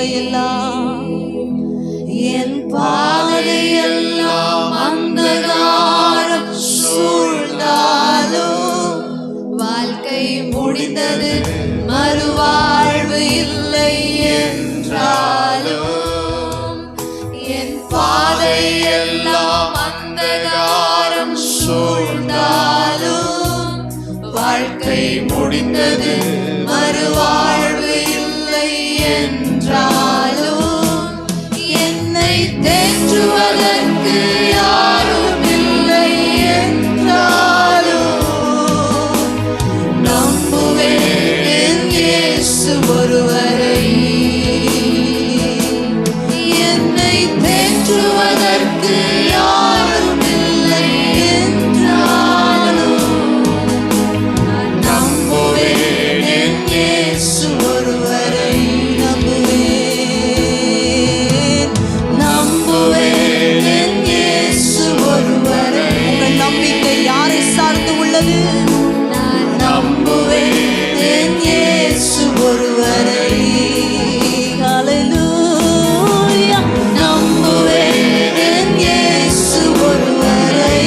பாதையெல்லாம் என் பாதையெல்லாம் அந்தகாரம் சூழ்ந்தாலும் வாழ்க்கை முடிந்தது மறுவாழ்வு இல்லை என்றாலும் என் பாதையெல்லாம் அந்தகாரம் சூழ்ந்தாலும் வாழ்க்கை முடிந்தது மறுவாழ்வு இல்லை என்றாலும் என்னை தேற்றுவதற்கு யாரும் இல்லை என்றாலும் நம்புவேன் இயேசு ஒருவரை. என்னை தேற்றுவதற்கு யாரும் இல்லை என்றாலும் நம்புவேன் இயேசு ஒருவரை. நம்புவேன் இயேசு ஒருவரை. உங்கள் நம்பிக்கை யாரை சார்ந்து உள்ளது? நான் நம்புவேன் இயேசு ஒருவரை. ஹல்லேலூயா. நம்புவேன் இயேசு ஒருவரை.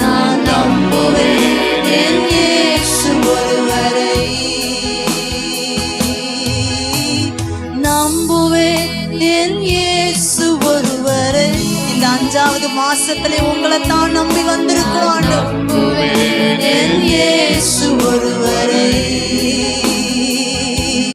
நான் நம்புவேன் இயேசு ஒருவரை. நம்புவேன் இயேசு ஒருவரை. இந்த 5வது மாசத்திலே உங்களை தான் நம்பி வந்திருக்கிறோம். நம்புவேன் இயேசு ஒருவரை.